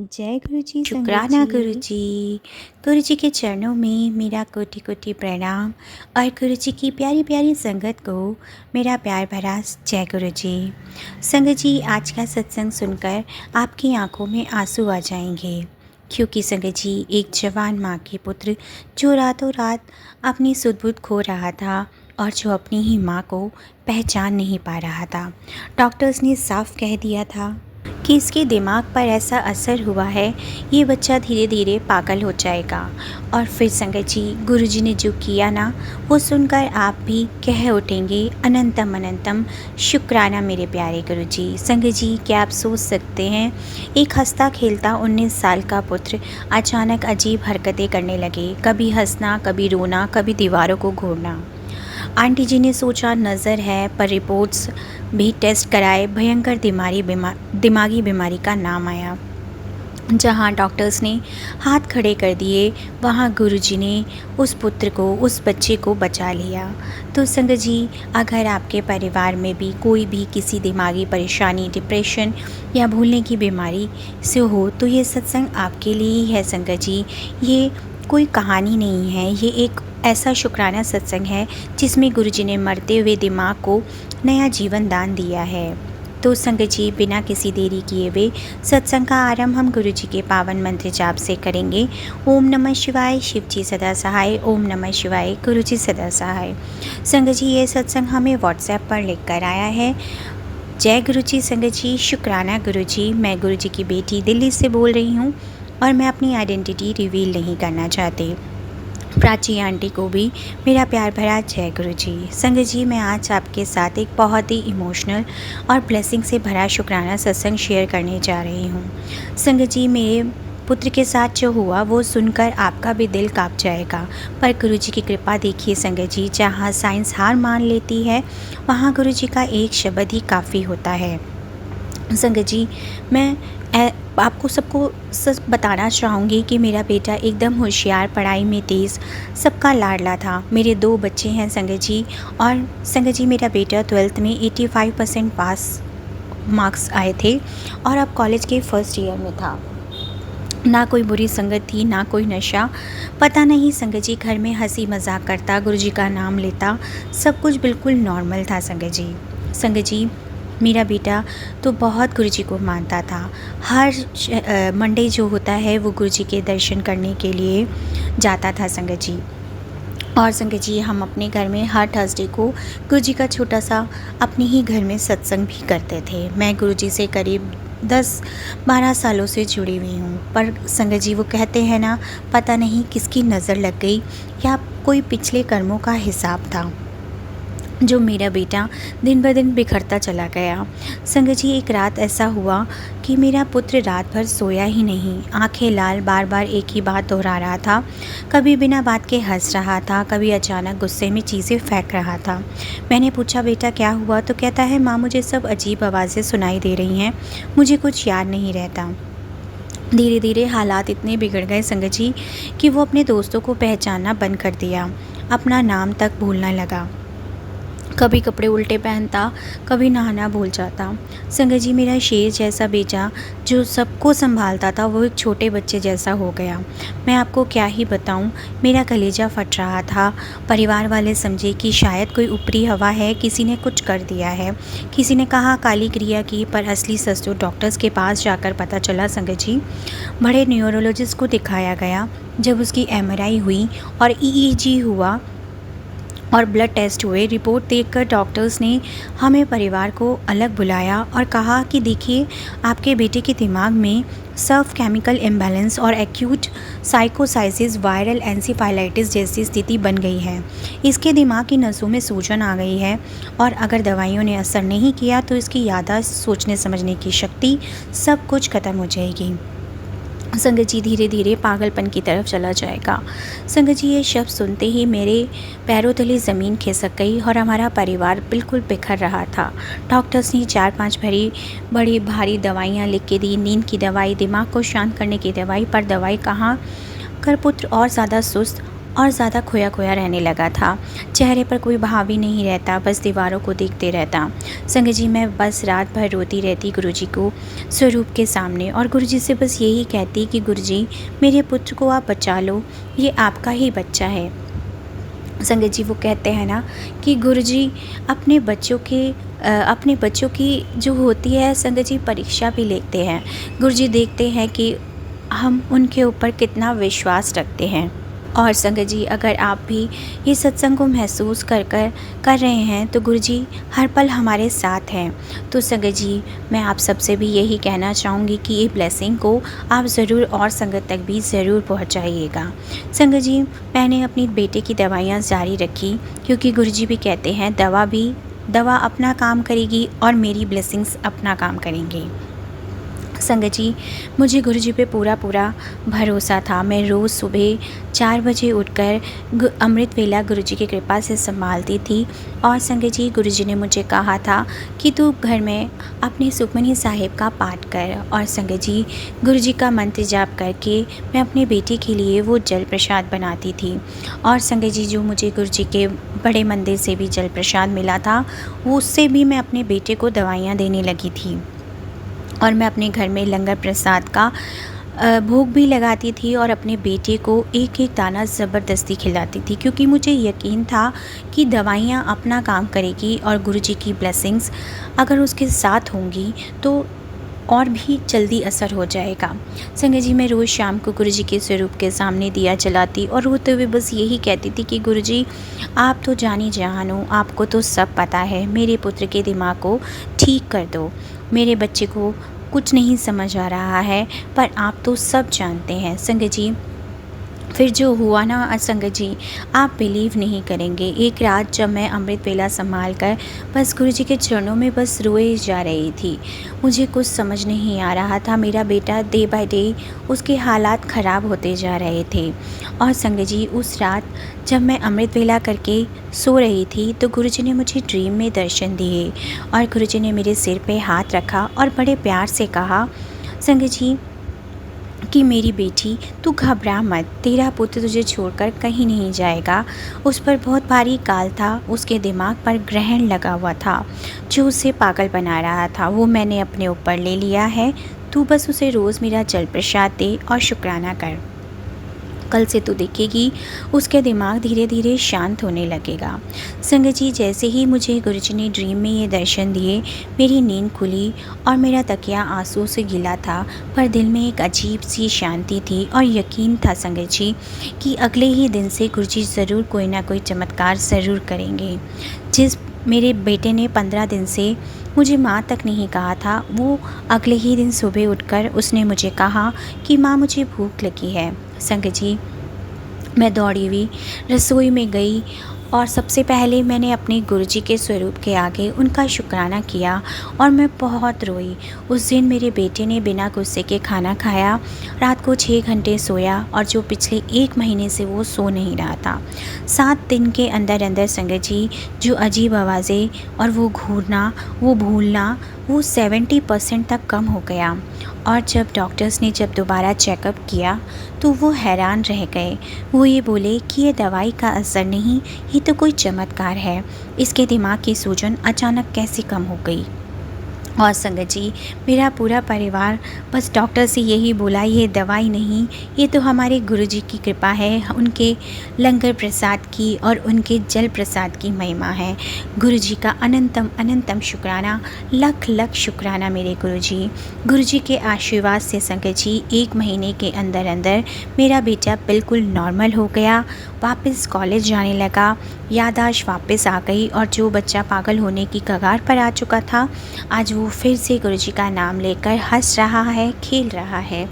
जय गुरु जी संगत शुक्राना जी। गुरु जी के चरणों में मेरा कोटि कोटि प्रणाम और गुरु जी की प्यारी प्यारी संगत को मेरा प्यार भरा जय गुरु जी। संगत जी, आज का सत्संग सुनकर आपकी आंखों में आंसू आ जाएंगे, क्योंकि संगत जी एक जवान माँ के पुत्र जो रातों रात अपनी सुध-बुध खो रहा था और जो अपनी ही माँ को पहचान नहीं पा रहा था। डॉक्टर्स ने साफ कह दिया था कि इसके दिमाग पर ऐसा असर हुआ है, ये बच्चा धीरे धीरे पागल हो जाएगा। और फिर संगत जी, गुरुजी ने जो किया ना, वो सुनकर आप भी कह उठेंगे अनंतम अनंतम शुक्राना मेरे प्यारे गुरुजी। संगत जी, क्या आप सोच सकते हैं, एक हंसता खेलता 19 साल का पुत्र अचानक अजीब हरकतें करने लगे, कभी हंसना, कभी रोना, कभी दीवारों को घूरना। आंटी जी ने सोचा नज़र है, पर रिपोर्ट्स भी टेस्ट कराए, भयंकर दिमागी बीमारी का नाम आया। जहाँ डॉक्टर्स ने हाथ खड़े कर दिए, वहाँ गुरुजी ने उस पुत्र को, उस बच्चे को बचा लिया। तो संगत जी, अगर आपके परिवार में भी कोई भी किसी दिमागी परेशानी, डिप्रेशन या भूलने की बीमारी से हो, तो ये सत्संग आपके लिए ही है संगत जी। ये कोई कहानी नहीं है, ये एक ऐसा शुक्राना सत्संग है जिसमें गुरुजी ने मरते हुए दिमाग को नया जीवन दान दिया है। तो संगत जी, बिना किसी देरी किए हुए सत्संग का आरंभ हम गुरुजी के पावन मंत्र जाप से करेंगे। ओम नमः शिवाय, शिव जी सदा सहाय। ओम नमः शिवाय, गुरुजी सदा सहाय। संगत जी, ये सत्संग हमें व्हाट्सएप पर लिख कर आया है। जय गुरुजी संगत जी, शुक्राना गुरुजी। मैं गुरुजी की बेटी दिल्ली से बोल रही हूँ और मैं अपनी आइडेंटिटी रिवील नहीं करना चाहती। प्राची आंटी को भी मेरा प्यार भरा जय गुरु जी। संगत जी, मैं आज आपके साथ एक बहुत ही इमोशनल और ब्लेसिंग से भरा शुक्राना सत्संग शेयर करने जा रही हूँ। संगत जी, मेरे पुत्र के साथ जो हुआ वो सुनकर आपका भी दिल कांप जाएगा, पर गुरु जी की कृपा देखिए संगत जी, जहाँ साइंस हार मान लेती है, वहाँ गुरु जी का एक शब्द ही काफ़ी होता है। संगत जी, मैं आपको सबको सच बताना चाहूँगी कि मेरा बेटा एकदम होशियार, पढ़ाई में तेज़, सबका लाडला था। मेरे 2 बच्चे हैं संगत जी, और संगत जी मेरा बेटा 12th में 85% पास मार्क्स आए थे और अब कॉलेज के फर्स्ट ईयर में था। ना कोई बुरी संगत थी, ना कोई नशा, पता नहीं संगत जी, घर में हंसी मजाक करता, गुरुजी का नाम लेता, सब कुछ बिल्कुल नॉर्मल था संगत जी। संगत जी, मेरा बेटा तो बहुत गुरुजी को मानता था। हर मंडे जो होता है वो गुरुजी के दर्शन करने के लिए जाता था संगत जी। और संगत जी, हम अपने घर में हर थर्सडे को गुरुजी का छोटा सा अपने ही घर में सत्संग भी करते थे। मैं गुरुजी से करीब 10-12 सालों से जुड़ी हुई हूँ, पर संगत जी वो कहते हैं ना, पता नहीं किसकी नज़र लग गई या कोई पिछले कर्मों का हिसाब था, जो मेरा बेटा दिन ब दिन बिखरता चला गया। संगत जी, एक रात ऐसा हुआ कि मेरा पुत्र रात भर सोया ही नहीं, आंखें लाल, बार बार एक ही बात दोहरा रहा था। कभी बिना बात के हंस रहा था, कभी अचानक गुस्से में चीज़ें फेंक रहा था। मैंने पूछा, बेटा क्या हुआ? तो कहता है, माँ मुझे सब अजीब आवाज़ें सुनाई दे रही हैं, मुझे कुछ याद नहीं रहता। धीरे धीरे हालात इतने बिगड़ गए संगत जी कि वो अपने दोस्तों को पहचानना बंद कर दिया, अपना नाम तक भूलने लगा। कभी कपड़े उल्टे पहनता, कभी नहाना भूल जाता। संगत जी, मेरा शेर जैसा बेटा जो सबको संभालता था, वो एक छोटे बच्चे जैसा हो गया। मैं आपको क्या ही बताऊं, मेरा कलेजा फट रहा था। परिवार वाले समझे कि शायद कोई ऊपरी हवा है, किसी ने कुछ कर दिया है। किसी ने कहा काली क्रिया की, पर असली सच तो डॉक्टर्स के पास जाकर पता चला संगत जी। बड़े न्यूरोलॉजिस्ट को दिखाया गया। जब उसकी MRI हुई और EEG हुआ और ब्लड टेस्ट हुए, रिपोर्ट देखकर डॉक्टर्स ने हमें परिवार को अलग बुलाया और कहा कि देखिए, आपके बेटे के दिमाग में सर्व केमिकल इम्बैलेंस और एक्यूट साइकोसाइसिस, वायरल एंसेफेलाइटिस जैसी स्थिति बन गई है। इसके दिमाग की नसों में सूजन आ गई है और अगर दवाइयों ने असर नहीं किया तो इसकी याददाश्त, सोचने समझने की शक्ति, सब कुछ ख़त्म हो जाएगी। संगत जी, धीरे धीरे पागलपन की तरफ चला जाएगा। संगत जी, ये शब्द सुनते ही मेरे पैरों तले ज़मीन खिसक गई और हमारा परिवार बिल्कुल बिखर रहा था। डॉक्टर्स ने 4-5 बड़ी भारी दवाइयाँ लिख के दी, नींद की दवाई, दिमाग को शांत करने की दवाई, पर दवाई कहाँ कर पुत्र और ज़्यादा सुस्त और ज़्यादा खोया खोया रहने लगा था। चेहरे पर कोई भाव ही नहीं रहता, बस दीवारों को देखते रहता। संगत जी, मैं बस रात भर रोती रहती गुरुजी को स्वरूप के सामने और गुरुजी से बस यही कहती कि गुरुजी, मेरे पुत्र को आप बचा लो, ये आपका ही बच्चा है। संगत जी, वो कहते हैं ना कि गुरुजी अपने बच्चों की जो होती है संगत जी परीक्षा भी लेते हैं। गुरुजी देखते हैं कि हम उनके ऊपर कितना विश्वास रखते हैं। और संगत जी, अगर आप भी ये सत्संग को महसूस कर रहे हैं तो गुरुजी हर पल हमारे साथ हैं। तो संगत जी, मैं आप सबसे भी यही कहना चाहूँगी कि ये ब्लेसिंग को आप ज़रूर और संगत तक भी ज़रूर पहुँचाइएगा। संगत जी, मैंने अपनी बेटे की दवाइयाँ जारी रखी क्योंकि गुरुजी भी कहते हैं दवा अपना काम करेगी और मेरी ब्लेसिंग्स अपना काम करेंगी। संगत जी, मुझे गुरुजी पे पूरा भरोसा था। मैं रोज़ सुबह 4 बजे उठकर अमृत वेला गुरुजी की कृपा से संभालती थी। और संगत जी, गुरुजी ने मुझे कहा था कि तू घर में अपने सुखमनी साहिब का पाठ कर। और संगत जी, गुरुजी का मंत्र जाप करके मैं अपने बेटे के लिए वो जल प्रसाद बनाती थी। और संगत जी, जो मुझे गुरुजी के बड़े मंदिर से भी जल प्रसाद मिला था, वो उससे भी मैं अपने बेटे को दवाइयाँ देने लगी थी। और मैं अपने घर में लंगर प्रसाद का भोग भी लगाती थी और अपने बेटे को एक एक दाना ज़बरदस्ती खिलाती थी, क्योंकि मुझे यकीन था कि दवाइयाँ अपना काम करेगी और गुरुजी की ब्लेसिंग्स अगर उसके साथ होंगी तो और भी जल्दी असर हो जाएगा। संगत जी, मैं रोज़ शाम को गुरुजी के स्वरूप के सामने दिया जलाती और रोते हुए बस यही कहती थी कि गुरुजी, आप तो जानी जहान हो, आपको तो सब पता है। मेरे पुत्र के दिमाग को ठीक कर दो। मेरे बच्चे को कुछ नहीं समझ आ रहा है, पर आप तो सब जानते हैं। संगत जी, फिर जो हुआ ना संगत जी, आप बिलीव नहीं करेंगे। एक रात जब मैं अमृत वेला संभाल कर बस गुरुजी के चरणों में बस रोए जा रही थी, मुझे कुछ समझ नहीं आ रहा था। मेरा बेटा डे बाय डे उसके हालात ख़राब होते जा रहे थे। और संगत जी, उस रात जब मैं अमृत वेला करके सो रही थी तो गुरुजी ने मुझे ड्रीम में दर्शन दिए और गुरुजी ने मेरे सिर पे हाथ रखा और बड़े प्यार से कहा, संगत जी, कि मेरी बेटी, तू घबरा मत, तेरा पुत्र तुझे छोड़कर कहीं नहीं जाएगा। उस पर बहुत भारी काल था, उसके दिमाग पर ग्रहण लगा हुआ था जो उसे पागल बना रहा था। वो मैंने अपने ऊपर ले लिया है। तू बस उसे रोज़ मेरा जल प्रसाद दे और शुक्राना कर। कल से तो देखेगी उसके दिमाग धीरे धीरे शांत होने लगेगा। संगत जी, जैसे ही मुझे गुरुजी ने ड्रीम में ये दर्शन दिए, मेरी नींद खुली और मेरा तकिया आंसू से गीला था, पर दिल में एक अजीब सी शांति थी और यकीन था संगत जी कि अगले ही दिन से गुरुजी ज़रूर कोई ना कोई चमत्कार ज़रूर करेंगे। जिस मेरे बेटे ने 15 दिन से मुझे माँ तक नहीं कहा था, वो अगले ही दिन सुबह उठकर उसने मुझे कहा कि माँ, मुझे भूख लगी है। संगत जी, मैं दौड़ी हुई रसोई में गई और सबसे पहले मैंने अपने गुरुजी के स्वरूप के आगे उनका शुक्राना किया और मैं बहुत रोई। उस दिन मेरे बेटे ने बिना गुस्से के खाना खाया, रात को 6 घंटे सोया और जो पिछले 1 महीने से वो सो नहीं रहा था। 7 दिन के अंदर अंदर संगत जी, जो अजीब आवाज़ें और वो घूरना, वो भूलना, वो 70% तक कम हो गया। और जब डॉक्टर्स ने दोबारा चेकअप किया तो वो हैरान रह गए। वो ये बोले कि ये दवाई का असर नहीं, ये तो कोई चमत्कार है। इसके दिमाग की सूजन अचानक कैसे कम हो गई। और संगत जी, मेरा पूरा परिवार बस डॉक्टर से यही बोला, ये दवाई नहीं, ये तो हमारे गुरुजी की कृपा है, उनके लंगर प्रसाद की और उनके जल प्रसाद की महिमा है। गुरुजी का अनंतम अनंतम शुक्राना, लख लख शुक्राना मेरे गुरुजी। गुरुजी के आशीर्वाद से संगत जी 1 महीने के अंदर अंदर मेरा बेटा बिल्कुल नॉर्मल हो गया, वापस कॉलेज जाने लगा, याददाश्त वापस आ गई और जो बच्चा पागल होने की कगार पर आ चुका था, आज वो फिर से गुरुजी का नाम लेकर हंस रहा है, खेल रहा है।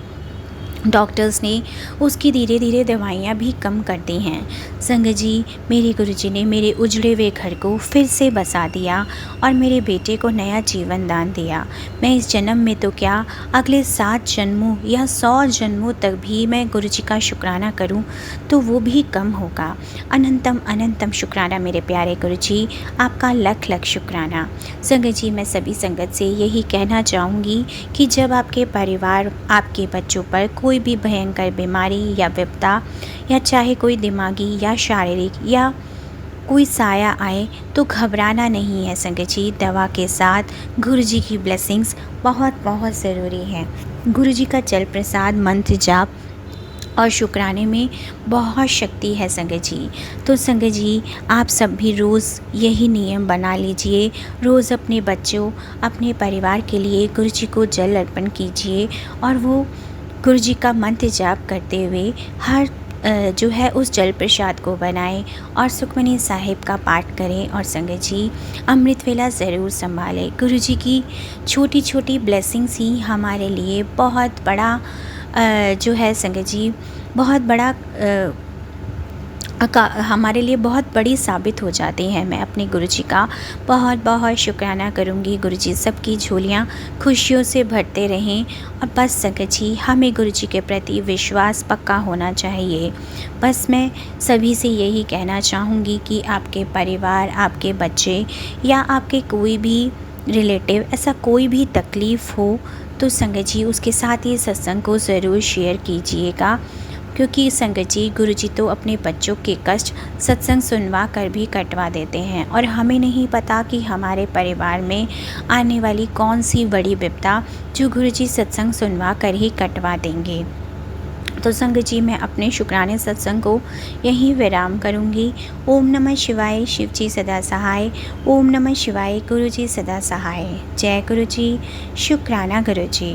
डॉक्टर्स ने उसकी धीरे धीरे दवाइयाँ भी कम कर दी हैं। संगत जी, मेरे गुरुजी ने मेरे उजड़े हुए घर को फिर से बसा दिया और मेरे बेटे को नया जीवन दान दिया। मैं इस जन्म में तो क्या, अगले 7 जन्मों या 100 जन्मों तक भी मैं गुरुजी का शुक्राना करूं तो वो भी कम होगा। अनंतम अनंतम शुक्राना मेरे प्यारे गुरुजी, आपका लख लख शुक्राना। संगत जी, मैं सभी संगत से यही कहना चाहूँगी कि जब आपके परिवार, आपके बच्चों पर कोई भी भयंकर बीमारी या विपदा या चाहे कोई दिमागी या शारीरिक या कोई साया आए तो घबराना नहीं है संगत जी। दवा के साथ गुरु जी की ब्लेसिंग्स बहुत बहुत ज़रूरी है। गुरु जी का जल प्रसाद, मंत्र जाप और शुक्राने में बहुत शक्ति है संगत जी। तो संगत जी, आप सब भी रोज़ यही नियम बना लीजिए। रोज़ अपने बच्चों, अपने परिवार के लिए गुरु जी को जल अर्पण कीजिए और वो गुरु जी का मंत्र जाप करते हुए हर जो है उस जल प्रसाद को बनाएं और सुखमनी साहिब का पाठ करें। और संगत जी, अमृत वेला ज़रूर संभालें। गुरु जी की छोटी छोटी ब्लेसिंग्स ही हमारे लिए बहुत बड़ा जो है संगत जी, बहुत बड़ा हमारे लिए बहुत बड़ी साबित हो जाती है। मैं अपने गुरु जी का बहुत बहुत शुक्राना करूँगी। गुरु जी सबकी झोलियाँ खुशियों से भरते रहें। और बस संगत जी, हमें गुरु जी के प्रति विश्वास पक्का होना चाहिए। बस मैं सभी से यही कहना चाहूँगी कि आपके परिवार, आपके बच्चे या आपके कोई भी रिलेटिव ऐसा कोई भी तकलीफ़ हो तो संगत जी उसके साथ ये सत्संग को ज़रूर शेयर कीजिएगा, क्योंकि संगत जी गुरु जी तो अपने बच्चों के कष्ट सत्संग सुनवा कर भी कटवा देते हैं और हमें नहीं पता कि हमारे परिवार में आने वाली कौन सी बड़ी विपदा जो गुरु जी सत्संग सुनवा कर ही कटवा देंगे। तो संगत जी, मैं अपने शुक्राने सत्संग को यहीं विराम करूँगी। ओम नमः शिवाय, शिव जी सदा सहाय। ओम नमः शिवाय, गुरु जी सदा सहाय। जय गुरु जी, शुक्राना गुरु जी।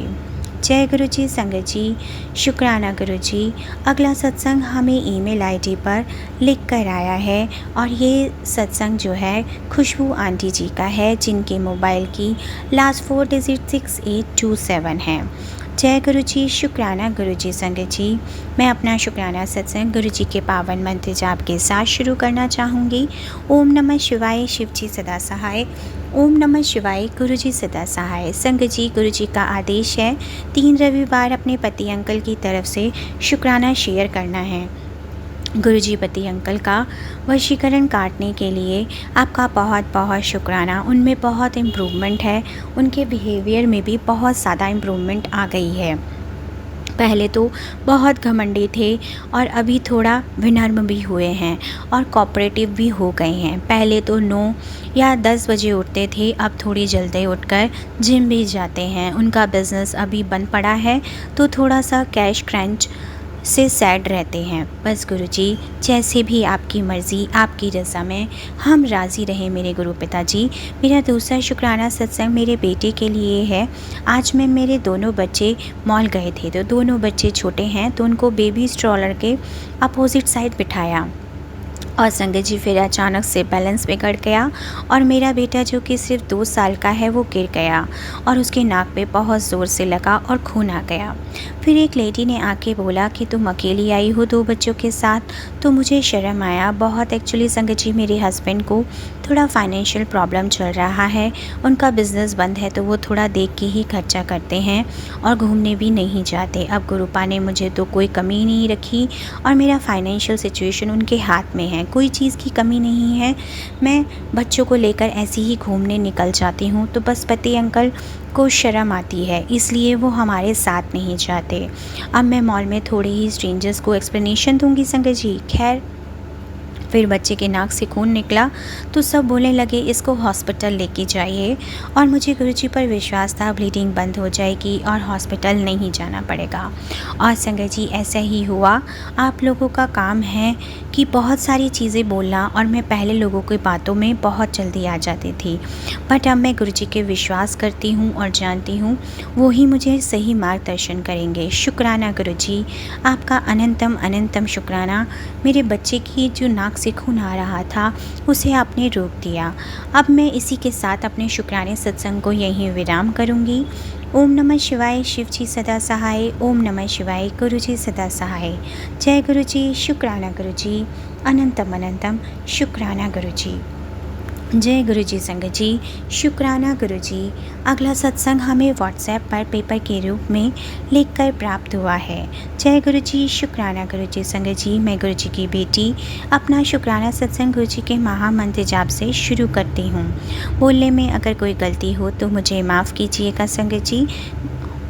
जय गुरु जी। संगत जी, शुक्राना गुरु जी। अगला सत्संग हमें ईमेल आईडी पर लिख कर आया है और ये सत्संग जो है खुशबू आंटी जी का है, जिनके मोबाइल की लास्ट 4 डिजिट 6827 है। जय गुरु जी, शुक्राना गुरु जी। संगत जी, मैं अपना शुक्राना सत्संग गुरु जी के पावन मंत्र जाप के साथ शुरू करना चाहूँगी। ओम नमः शिवाय, शिव जी सदा सहाय। ओम नमः शिवाय, गुरु जी सदा सहाय। संगत जी, गुरु जी का आदेश है 3 रविवार अपने पति अंकल की तरफ से शुक्राना शेयर करना है। गुरु जी पति अंकल का वशीकरण काटने के लिए आपका बहुत बहुत शुक्राना। उनमें बहुत इम्प्रूवमेंट है, उनके बिहेवियर में भी बहुत ज़्यादा इम्प्रूवमेंट आ गई है। पहले तो बहुत घमंडी थे और अभी थोड़ा विनम्र भी हुए हैं और कोऑपरेटिव भी हो गए हैं। पहले तो 9 या 10 बजे उठते थे, अब थोड़ी जल्दी उठकर जिम भी जाते हैं। उनका बिज़नेस अभी बंद पड़ा है तो थोड़ा सा कैश क्रंच से सैड रहते हैं। बस गुरु जी, जैसे भी आपकी मर्ज़ी, आपकी रज़ा में हम राज़ी रहें मेरे गुरु पिताजी। मेरा दूसरा शुक्राना सत्संग मेरे बेटे के लिए है। आज मैं मेरे दोनों बच्चे मॉल गए थे, तो दोनों बच्चे छोटे हैं तो उनको बेबी स्ट्रॉलर के अपोजिट साइड बिठाया और संगत जी फिर अचानक से बैलेंस बिगड़ गया और मेरा बेटा जो कि सिर्फ 2 साल का है वो गिर गया और उसके नाक पे बहुत ज़ोर से लगा और खून आ गया। फिर एक लेडी ने आके बोला कि तुम अकेली आई हो 2 बच्चों के साथ, तो मुझे शर्म आया बहुत। एक्चुअली संगत जी, मेरे हस्बैंड को थोड़ा फाइनेंशियल प्रॉब्लम चल रहा है, उनका बिज़नेस बंद है तो वो थोड़ा देख के ही खर्चा करते हैं और घूमने भी नहीं जाते। अब गुरुपा ने मुझे तो कोई कमी नहीं रखी और मेरा फाइनेंशियल सिचुएशन उनके हाथ में है, कोई चीज़ की कमी नहीं है। मैं बच्चों को लेकर ऐसे ही घूमने निकल जाती हूँ, तो बस पति अंकल को शर्म आती है, इसलिए वो हमारे साथ नहीं जाते। अब मैं मॉल में थोड़े ही स्ट्रेंजर्स को एक्सप्लेनेशन दूंगी संगत जी। खैर, फिर बच्चे के नाक से खून निकला तो सब बोलने लगे इसको हॉस्पिटल लेके जाइए और मुझे गुरुजी पर विश्वास था ब्लीडिंग बंद हो जाएगी और हॉस्पिटल नहीं जाना पड़ेगा। और संगत जी, ऐसा ही हुआ। आप लोगों का काम है कि बहुत सारी चीज़ें बोलना और मैं पहले लोगों की बातों में बहुत जल्दी आ जाती थी, बट अब मैं गुरुजी के विश्वास करती हूँ और जानती हूँ वो ही मुझे सही मार्गदर्शन करेंगे। शुक्राना गुरुजी, आपका अनंतम अनंतम शुक्राना। मेरे बच्चे की जो नाक से खून आ रहा था उसे आपने रोक दिया। अब मैं इसी के साथ अपने शुक्राने सत्संग को यहीं विराम करूँगी। ओम नमः शिवाय, शिव जी सदा सहाय। ओम नमः शिवाय, गुरु जी सदा सहाय। जय गुरु जी, शुक्राना गुरु जी, अनंतम अनंतम शुक्राना गुरु जी। जय गुरु जी। संगत जी, शुक्राना गुरु जी। अगला सत्संग हमें व्हाट्सएप पर पेपर के रूप में लिखकर प्राप्त हुआ है। जय गुरु जी, शुक्राना गुरु जी। संगत जी, मैं गुरु जी की बेटी अपना शुक्राना सत्संग गुरु जी के महामंत्र जाप से शुरू करती हूँ। बोलने में अगर कोई गलती हो तो मुझे माफ़ कीजिएगा संगत जी।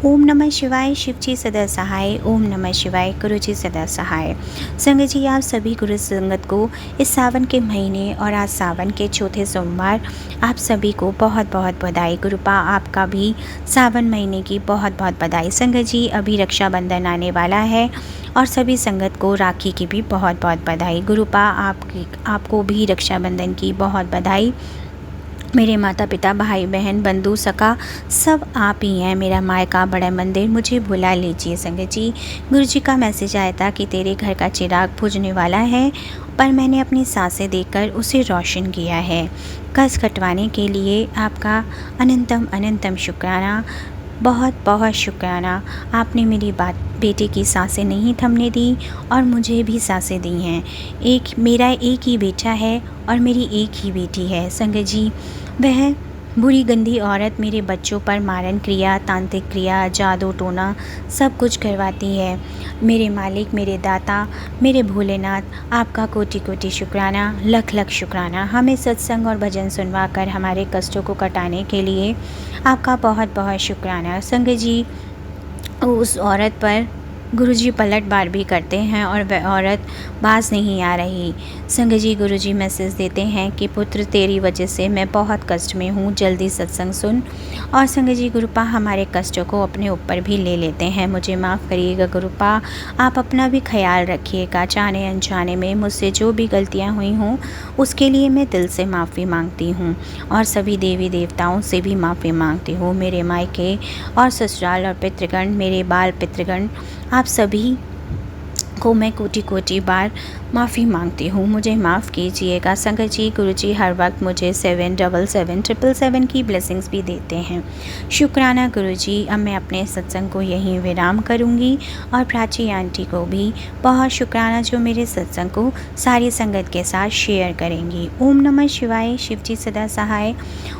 ओम नमः शिवाय, शिव जी सदा सहाय। ओम नमः शिवाय, गुरु जी सदा सहाय। संगत जी, आप सभी गुरु संगत को इस सावन के महीने और आज सावन के चौथे सोमवार आप सभी को बहुत बहुत बधाई। गुरुपा आपका भी सावन महीने की बहुत बहुत बधाई। संगत जी, अभी रक्षाबंधन आने वाला है और सभी संगत को राखी की भी बहुत बहुत बधाई। गुरुपा आपको भी रक्षाबंधन की बहुत बधाई। मेरे माता पिता, भाई बहन, बंधु सखा सब आप ही हैं। मेरा मायका बड़ा मंदिर, मुझे बुला लीजिए। संगत जी, गुरु जी का मैसेज आया था कि तेरे घर का चिराग बुझने वाला है, पर मैंने अपनी सांसें देकर उसे रोशन किया है। कष्ट कटवाने के लिए आपका अनंतम अनंतम शुक्राना, बहुत बहुत शुक्राना। आपने मेरी बेटे की सांसें नहीं थमने दी और मुझे भी सांसें दी हैं। मेरा एक ही बेटा है और मेरी एक ही बेटी है। संगत जी, वह बुरी गंदी औरत मेरे बच्चों पर मारन क्रिया, तांत्रिक क्रिया, जादू टोना सब कुछ करवाती है। मेरे मालिक, मेरे दाता, मेरे भोलेनाथ, आपका कोटि कोटि शुक्राना, लख लख शुक्राना। हमें सत्संग और भजन सुनवा कर हमारे कष्टों को कटाने के लिए आपका बहुत बहुत शुक्राना। संगत जी, उस औरत पर गुरुजी पलटवार भी करते हैं और वह औरत बाज नहीं आ रही। संगत जी, गुरुजी मैसेज देते हैं कि पुत्र, तेरी वजह से मैं बहुत कष्ट में हूँ, जल्दी सत्संग सुन। और संगत जी, गुरुपा हमारे कष्टों को अपने ऊपर भी ले लेते हैं। मुझे माफ़ करिएगा गुरुपा, आप अपना भी ख्याल रखिएगा। जाने अनजाने में मुझसे जो भी गलतियाँ हुई हों उसके लिए मैं दिल से माफ़ी मांगती हूँ और सभी देवी देवताओं से भी माफ़ी मांगती हूँ। मेरे मायके और ससुराल और पितृगण, मेरे बाल पितृगण, आप सभी को मैं कोटि कोटि बार माफ़ी मांगती हूँ। मुझे माफ़ कीजिएगा। संगत जी, गुरुजी हर वक्त मुझे 77777 की ब्लेसिंग्स भी देते हैं। शुक्राना गुरुजी। अब मैं अपने सत्संग को यहीं विराम करूँगी और प्राची आंटी को भी बहुत शुक्राना जो मेरे सत्संग को सारी संगत के साथ शेयर करेंगी। ओम नमः शिवाय, शिव जी सदा सहाय।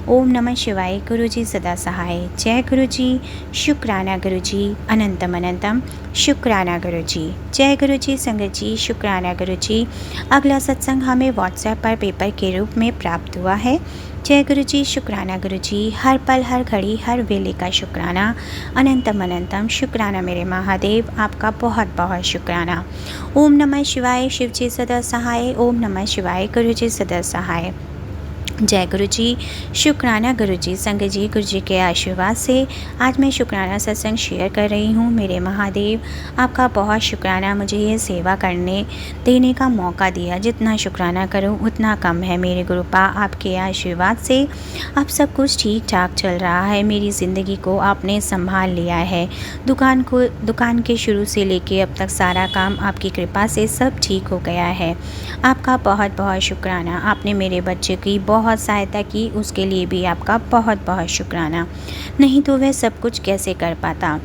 ओम नमः शिवाय, गुरुजी सदा सहाय। जय गुरुजी, शुक्राना गुरुजी, अनंतम अनंतम शुक्राना गुरुजी। जय गुरुजी। संगत जी, शुक्राना गुरुजी। अगला सत्संग हमें व्हाट्सएप पर पेपर के रूप में प्राप्त हुआ है। जय गुरुजी, शुक्राना गुरुजी। हर पल, हर घड़ी, हर वेले का शुक्राना, अनंतम अनंतम शुक्राना मेरे महादेव, आपका बहुत बहुत शुक्राना। ओम नमः शिवाय, शिव जी सदा सहाय। ओम नमः शिवाय, गुरुजी सदा सहाय। जय गुरुजी, शुक्राना गुरुजी। संगत जी, गुरुजी के आशीर्वाद से आज मैं शुक्राना सत्संग शेयर कर रही हूँ। मेरे महादेव, आपका बहुत शुक्राना, मुझे ये सेवा करने देने का मौका दिया। जितना शुक्राना करूँ उतना कम है। मेरे गुरुपा, आपके आशीर्वाद से अब सब कुछ ठीक ठाक चल रहा है। मेरी ज़िंदगी को आपने संभाल लिया है। दुकान के शुरू से लेके अब तक सारा काम आपकी कृपा से सब ठीक हो गया है। आपका बहुत बहुत शुक्राना। आपने मेरे बच्चे की बहुत सहायता की, उसके लिए भी आपका बहुत बहुत शुक्राना। नहीं तो वह सब कुछ कैसे कर पाता।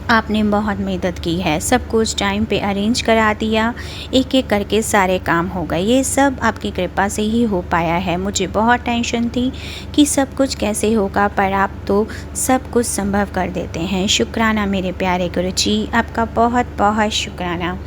आपने बहुत मदद की है। सब कुछ टाइम पे अरेंज करा दिया, एक एक करके सारे काम हो गए। ये सब आपकी कृपा से ही हो पाया है। मुझे बहुत टेंशन थी कि सब कुछ कैसे होगा, पर आप तो सब कुछ संभव कर देते हैं। शुक्राना मेरे प्यारे गुरुजी, आपका बहुत बहुत शुक्राना।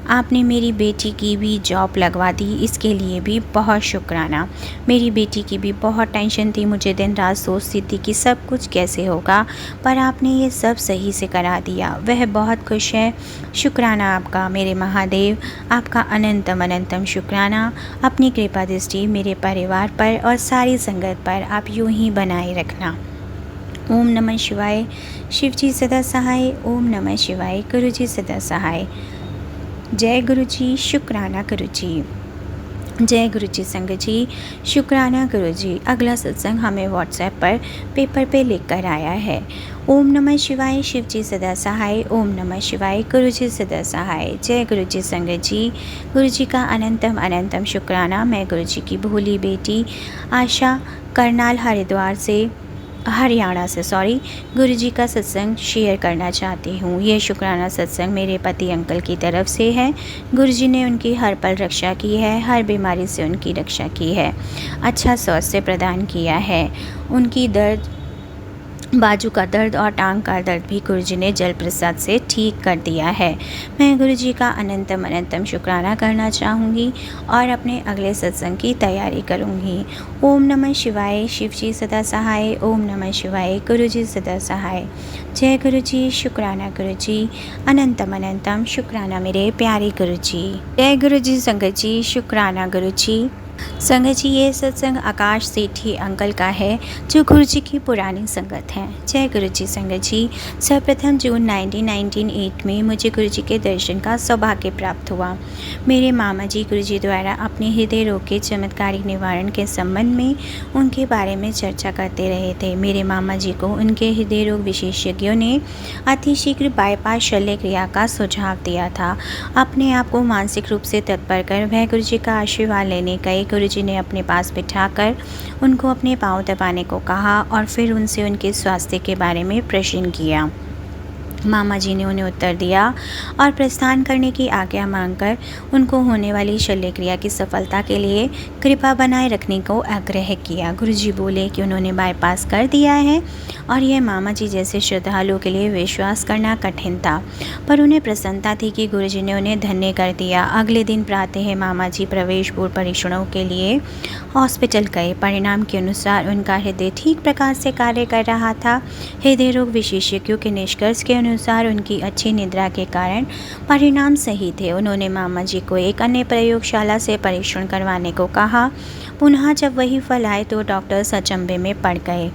आपने मेरी बेटी की भी जॉब लगवा दी, इसके लिए भी बहुत शुक्राना। मेरी बेटी की भी बहुत टेंशन थी, मुझे दिन रात सोचती थी कि सब कुछ कैसे होगा, पर आपने ये सब सही से करा दिया। वह बहुत खुश है। शुक्राना आपका मेरे महादेव, आपका अनंतम अनंतम शुक्राना। अपनी कृपा दृष्टि मेरे परिवार पर और सारी संगत पर आप यूं ही बनाए रखना। ओम नमः शिवाय, शिव जी सदा सहाय। ओम नमः शिवाय, गुरु जी सदा सहाय। जय गुरुजी, शुक्राना गुरुजी। जय गुरुजी। संगत जी, शुक्राना गुरुजी। अगला सत्संग हमें व्हाट्सएप पर पेपर पे लिख कर आया है। ओम नमः शिवाय, शिव जी सदा सहाय। ओम नमः शिवाय, गुरुजी सदा सहाय। जय गुरुजी। संगत जी, गुरुजी का अनंतम अनंतम शुक्राना। मैं गुरुजी की भोली बेटी आशा, करनाल हरियाणा से गुरुजी का सत्संग शेयर करना चाहती हूँ। ये शुक्राना सत्संग मेरे पति अंकल की तरफ से है। गुरुजी ने उनकी हर पल रक्षा की है, हर बीमारी से उनकी रक्षा की है, अच्छा स्वास्थ्य प्रदान किया है। उनकी दर्द बाजू का दर्द और टांग का दर्द भी गुरुजी ने जल प्रसाद से ठीक कर दिया है। मैं गुरुजी का अनंतम अनंतम शुक्राना करना चाहूँगी और अपने अगले सत्संग की तैयारी करूँगी। ओम नमः शिवाय। शिव जी सदा सहाय। ओम नमः शिवाय। गुरुजी सदा सहाय। जय गुरुजी। शुक्राना गुरुजी। अनंतम अनंतम शुक्राना मेरे प्यारे गुरुजी। जय गुरुजी संगत जी। शुक्राना गुरुजी। संगत जी, ये सत्संग आकाश सेठी अंकल का है जो गुरुजी की पुरानी संगत है। जय गुरुजी संगत जी। सर्वप्रथम जून 1998 में मुझे गुरुजी के दर्शन का सौभाग्य प्राप्त हुआ। मेरे मामा जी गुरुजी द्वारा अपने हृदय रोग के चमत्कारिक निवारण के संबंध में उनके बारे में चर्चा करते रहे थे। मेरे मामा जी को उनके हृदय रोग विशेषज्ञों ने अतिशीघ्र बाईपास शल्य क्रिया का सुझाव दिया था। अपने आप को मानसिक रूप से तत्पर कर वह गुरुजी का आशीर्वाद लेने गए। गुरुजी ने अपने पास बिठाकर उनको अपने पांव दबाने को कहा और फिर उनसे उनके स्वास्थ्य के बारे में प्रश्न किया। मामा जी ने उन्हें उत्तर दिया और प्रस्थान करने की आज्ञा मांगकर उनको होने वाली शल्य क्रिया की सफलता के लिए कृपा बनाए रखने को आग्रह किया। गुरुजी बोले कि उन्होंने बाईपास कर दिया है और यह मामा जी जैसे श्रद्धालुओं के लिए विश्वास करना कठिन था, पर उन्हें प्रसन्नता थी कि गुरुजी ने उन्हें धन्य कर दिया। अगले दिन प्रातः मामा जी प्रवेश पूर्व परीक्षणों के लिए हॉस्पिटल गए। परिणाम के अनुसार उनका हृदय ठीक प्रकार से कार्य कर रहा था। हृदय रोग विशेषज्ञों के निष्कर्ष के अनुसार उनकी अच्छी निद्रा के कारण परिणाम सही थे। उन्होंने मामा जी को एक अन्य प्रयोगशाला से परीक्षण करवाने को कहा। पुनः जब वही फल आए तो डॉक्टर्स अचंभे में पड़ गए।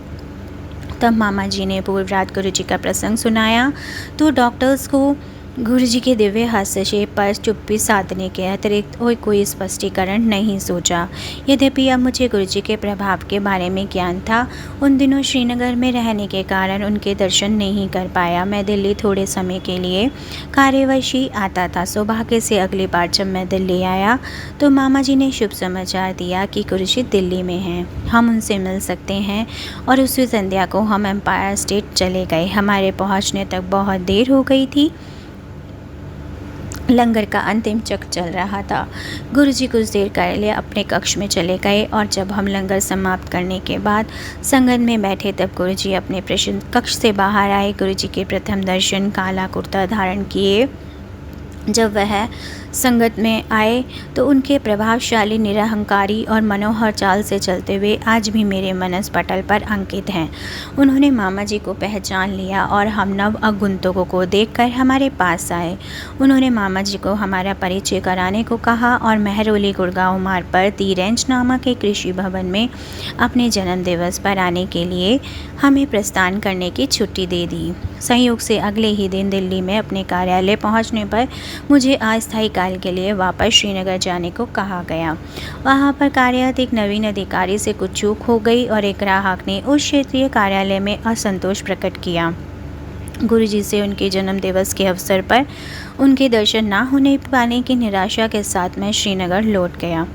तब मामा जी ने पूर्व रात गुरुजी का प्रसंग सुनाया तो डॉक्टर्स को गुरुजी के दिव्य हस्तक्षेप पर चुप्पी साधने के अतिरिक्त कोई स्पष्टीकरण नहीं सोचा। यद्यपि अब मुझे गुरुजी के प्रभाव के बारे में ज्ञान था। उन दिनों श्रीनगर में रहने के कारण उनके दर्शन नहीं कर पाया। मैं दिल्ली थोड़े समय के लिए कार्यवश ही आता था। सौभाग्य से अगली बार जब मैं दिल्ली आया तो मामा जी ने शुभ समाचार दिया कि गुरुजी दिल्ली में हैं, हम उनसे मिल सकते हैं। और उसी संध्या को हम एम्पायर स्टेट चले गए। हमारे पहुँचने तक बहुत देर हो गई थी। लंगर का अंतिम चक्र चल रहा था। गुरुजी कुछ देर के लिए अपने कक्ष में चले गए और जब हम लंगर समाप्त करने के बाद संगत में बैठे तब गुरुजी अपने प्रश्न कक्ष से बाहर आए। गुरुजी के प्रथम दर्शन काला कुर्ता धारण किए। जब वह संगत में आए तो उनके प्रभावशाली, निरहंकारी और मनोहर चाल से चलते हुए आज भी मेरे मनस पटल पर अंकित हैं। उन्होंने मामा जी को पहचान लिया और हम नव आगंतुकों को देखकर हमारे पास आए। उन्होंने मामा जी को हमारा परिचय कराने को कहा और महरौली गुड़गांव मार्ग पर दी रेंज नामक एक कृषि भवन में अपने जन्म दिवस पर आने के लिए हमें प्रस्थान करने की छुट्टी दे दी। संयोग से अगले ही दिन दिल्ली में अपने कार्यालय पहुंचने पर मुझे अस्थायी काल के लिए वापस श्रीनगर जाने को कहा गया। वहां पर कार्यरत एक नवीन अधिकारी से कुछ चूक हो गई और एक ग्राहक ने उस क्षेत्रीय कार्यालय में असंतोष प्रकट किया। गुरुजी से उनके जन्म दिवस के अवसर पर उनके दर्शन ना होने पाने की निराशा के साथ मैं श्रीनगर लौट गया।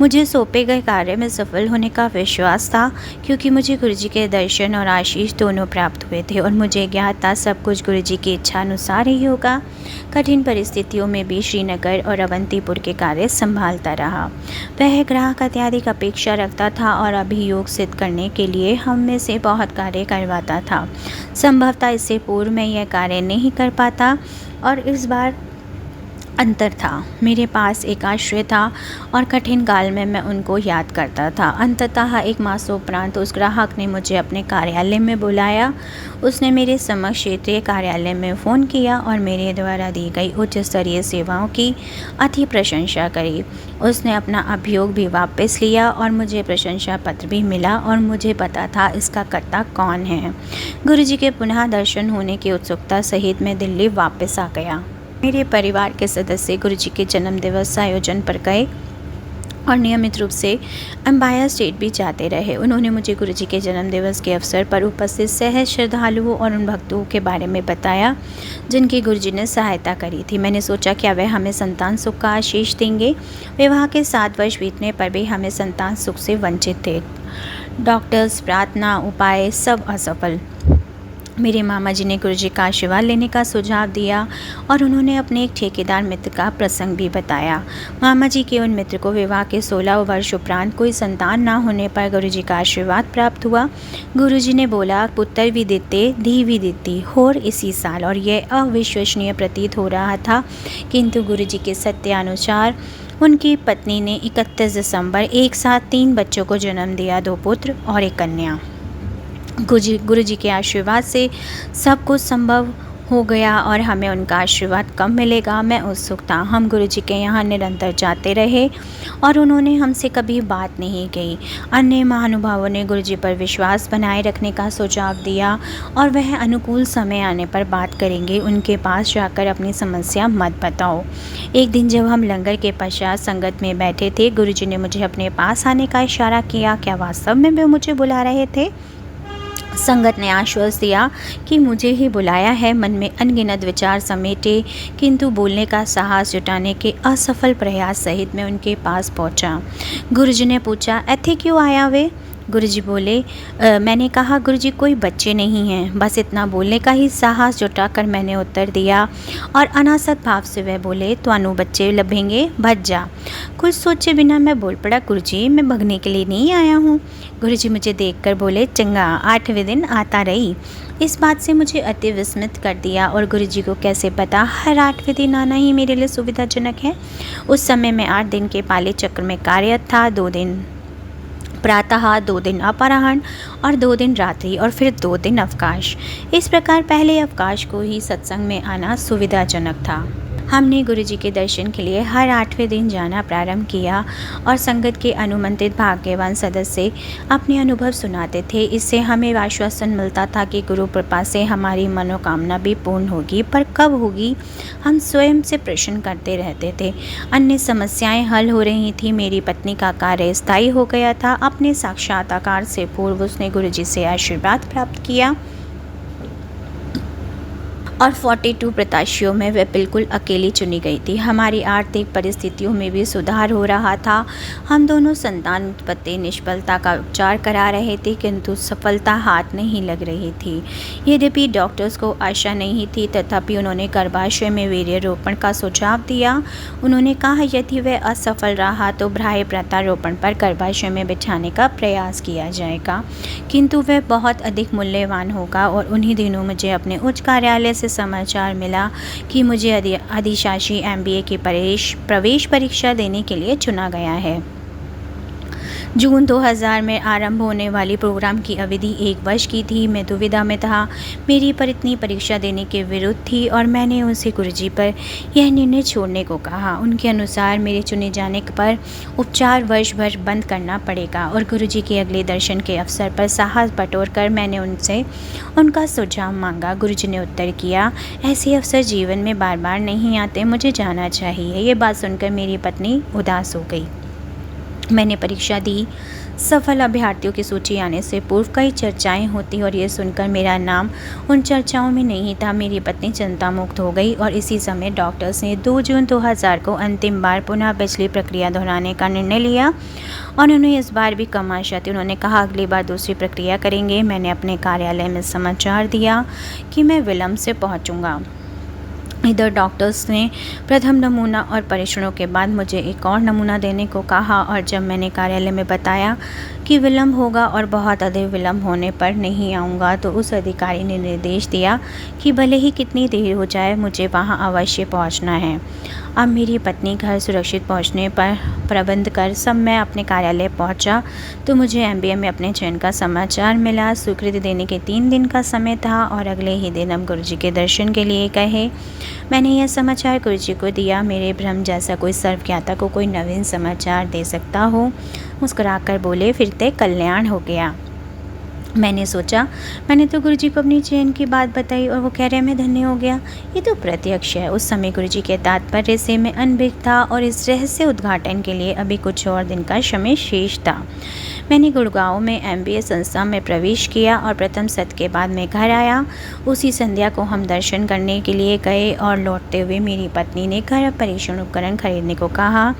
मुझे सौंपे गए कार्य में सफल होने का विश्वास था क्योंकि मुझे गुरुजी के दर्शन और आशीष दोनों प्राप्त हुए थे और मुझे ज्ञात था सब कुछ गुरुजी की इच्छा अनुसार ही होगा। कठिन परिस्थितियों में भी श्रीनगर और अवंतीपुर के कार्य संभालता रहा। वह ग्राहक अत्यधिक अपेक्षा रखता था और अभियोग सिद्ध करने के लिए हम में से बहुत कार्य करवाता था। संभवतः इससे पूर्व मैं यह कार्य नहीं कर पाता और इस बार अंतर था। मेरे पास एक आश्रय था और कठिन काल में मैं उनको याद करता था। अंततः एक मासोपरांत उस ग्राहक ने मुझे अपने कार्यालय में बुलाया। उसने मेरे समक्ष क्षेत्रीय कार्यालय में फ़ोन किया और मेरे द्वारा दी गई उच्च स्तरीय सेवाओं की अति प्रशंसा करी। उसने अपना अभियोग भी वापस लिया और मुझे प्रशंसा पत्र भी मिला और मुझे पता था इसका कर्ता कौन है। गुरुजी के पुनः दर्शन होने की उत्सुकता सहित मैं दिल्ली वापस आ गया। मेरे परिवार के सदस्य गुरुजी के जन्म दिवस आयोजन पर गए और नियमित रूप से एम्पायर स्टेट भी जाते रहे। उन्होंने मुझे गुरुजी के जन्म दिवस के अवसर पर उपस्थित सहज श्रद्धालुओं और उन भक्तों के बारे में बताया जिनकी गुरुजी ने सहायता करी थी। मैंने सोचा क्या वह हमें संतान सुख का आशीष देंगे। विवाह के 7 वर्ष बीतने पर भी हमें संतान सुख से वंचित थे। डॉक्टर्स, प्रार्थना, उपाय सब असफल। मेरे मामा जी ने गुरुजी का आशीर्वाद लेने का सुझाव दिया और उन्होंने अपने एक ठेकेदार मित्र का प्रसंग भी बताया। मामा जी के उन मित्र को विवाह के 16 वर्ष उपरांत कोई संतान ना होने पर गुरुजी का आशीर्वाद प्राप्त हुआ। गुरुजी ने बोला, पुत्र भी देते धी भी देती होर इसी साल, और यह अविश्वसनीय प्रतीत हो रहा था, किंतु गुरुजी के सत्यानुसार उनकी पत्नी ने 31 दिसंबर एक साथ 3 बच्चों को जन्म दिया, 2 पुत्र और 1 कन्या। गुरुजी के आशीर्वाद से सब कुछ संभव हो गया और हमें उनका आशीर्वाद कब मिलेगा, मैं उत्सुक था। हम गुरुजी के यहाँ निरंतर जाते रहे और उन्होंने हमसे कभी बात नहीं की। अन्य महानुभावों ने गुरुजी पर विश्वास बनाए रखने का सुझाव दिया और वह अनुकूल समय आने पर बात करेंगे, उनके पास जाकर अपनी समस्या मत बताओ। एक दिन जब हम लंगर के पश्चात संगत में बैठे थे, गुरुजी ने मुझे अपने पास आने का इशारा किया। क्या वास्तव में वे मुझे बुला रहे थे? संगत ने आश्वासन दिया कि मुझे ही बुलाया है। मन में अनगिनत विचार समेटे, किंतु बोलने का साहस जुटाने के असफल प्रयास सहित मैं उनके पास पहुंचा। गुरुजी ने पूछा, ऐथे क्यों आया वे? गुरुजी बोले, मैंने कहा गुरुजी कोई बच्चे नहीं हैं। बस इतना बोलने का ही साहस जुटाकर मैंने उत्तर दिया और अनासक्त भाव से वह बोले, त्वानू बच्चे लभेंगे, भज जा। कुछ सोचे बिना मैं बोल पड़ा, गुरुजी मैं भगने के लिए नहीं आया हूँ। गुरुजी मुझे देखकर बोले, चंगा 8वें दिन आता रही। इस बात से मुझे अति विस्मित कर दिया और गुरुजी को कैसे पता हर 8वें दिन आना ही मेरे लिए सुविधाजनक है। उस समय मैं 8 दिन के पाले चक्र में कार्यरत था, 2 दिन प्रातः, 2 दिन अपराह्न और 2 दिन रात्रि और फिर 2 दिन अवकाश। इस प्रकार पहले अवकाश को ही सत्संग में आना सुविधाजनक था। हमने गुरुजी के दर्शन के लिए हर 8वें दिन जाना प्रारंभ किया और संगत के अनुमंत्रित भाग्यवान सदस्य अपने अनुभव सुनाते थे। इससे हमें आश्वासन मिलता था कि गुरु कृपा से हमारी मनोकामना भी पूर्ण होगी, पर कब होगी हम स्वयं से प्रश्न करते रहते थे। अन्य समस्याएं हल हो रही थी। मेरी पत्नी का कार्य स्थायी हो गया था। अपने साक्षात्कार से पूर्व उसने गुरुजी से आशीर्वाद प्राप्त किया और 42 प्रत्याशियों में वह बिल्कुल अकेली चुनी गई थी। हमारी आर्थिक परिस्थितियों में भी सुधार हो रहा था। हम दोनों संतान उत्पत्ति निष्फलता का उपचार करा रहे थे, किंतु सफलता हाथ नहीं लग रही थी। यद्यपि डॉक्टर्स को आशा नहीं थी, तथापि उन्होंने गर्भाशय में वीर्य रोपण का सुझाव दिया। उन्होंने कहा यदि वह असफल रहा तो भ्राय प्रत्यारोपण पर गर्भाशय में बिठाने का प्रयास किया जाएगा, किंतु वह बहुत अधिक मूल्यवान होगा। और उन्हीं दिनों मुझे अपने उच्च कार्यालय से समाचार मिला कि मुझे अधिशासी MBA की प्रवेश परीक्षा देने के लिए चुना गया है। जून 2000 में आरंभ होने वाली प्रोग्राम की अवधि 1 वर्ष की थी। मैं दुविधा में था। मेरी पत्नी परीक्षा देने के विरुद्ध थी और मैंने उनसे गुरुजी पर यह निर्णय छोड़ने को कहा। उनके अनुसार मेरे चुने जाने पर उपचार वर्ष भर बंद करना पड़ेगा और गुरुजी के अगले दर्शन के अवसर पर साहस बटोरकर मैंने उनसे उनका सुझाव मांगा। गुरुजी ने उत्तर किया, ऐसे अवसर जीवन में बार बार नहीं आते, मुझे जाना चाहिए। ये बात सुनकर मेरी पत्नी उदास हो गई। मैंने परीक्षा दी। सफल अभ्यर्थियों की सूची आने से पूर्व कई चर्चाएं होती और ये सुनकर मेरा नाम उन चर्चाओं में नहीं था, मेरी पत्नी चिंता मुक्त हो गई। और इसी समय डॉक्टर्स ने 2 जून 2000 को अंतिम बार पुनः पिछली प्रक्रिया दोहराने का निर्णय लिया और उन्हें इस बार भी कम आशा थी। उन्होंने कहा अगली बार दूसरी प्रक्रिया करेंगे। मैंने अपने कार्यालय में समाचार दिया कि मैं विलम्ब से पहुँचूँगा। इधर डॉक्टर्स ने प्रथम नमूना और परीक्षणों के बाद मुझे एक और नमूना देने को कहा और जब मैंने कार्यालय में बताया कि विलम्ब होगा और बहुत अधिक विलम्ब होने पर नहीं आऊँगा, तो उस अधिकारी ने निर्देश दिया कि भले ही कितनी देर हो जाए मुझे वहाँ अवश्य पहुँचना है। अब मेरी पत्नी घर सुरक्षित पहुँचने पर प्रबंध कर सब मैं अपने कार्यालय पहुँचा तो मुझे MBA में अपने चयन का समाचार मिला। स्वीकृति देने के 3 दिन का समय था और अगले ही दिन हम गुरुजी के दर्शन के लिए कहे। मैंने यह समाचार गुरुजी को दिया। मेरे भ्रम जैसा कोई सर्वज्ञाता को कोई नवीन समाचार दे सकता हो। मुस्कुराकर बोले, फिर ते कल्याण हो गया। मैंने सोचा, मैंने तो गुरुजी को अपनी चयन की बात बताई और वो कह रहे मैं धन्य हो गया। ये तो प्रत्यक्ष है। उस समय गुरुजी के तात्पर्य से मैं अनभिज्ञ था और इस रहस्य उद्घाटन के लिए अभी कुछ और दिन का समय शेष था। मैंने गुड़गांव में MBA संस्था में प्रवेश किया और प्रथम सत्र के बाद मैं घर आया। उसी संध्या को हम दर्शन करने के लिए गए और लौटते हुए मेरी पत्नी ने घर परीक्षण उपकरण खरीदने को कहा।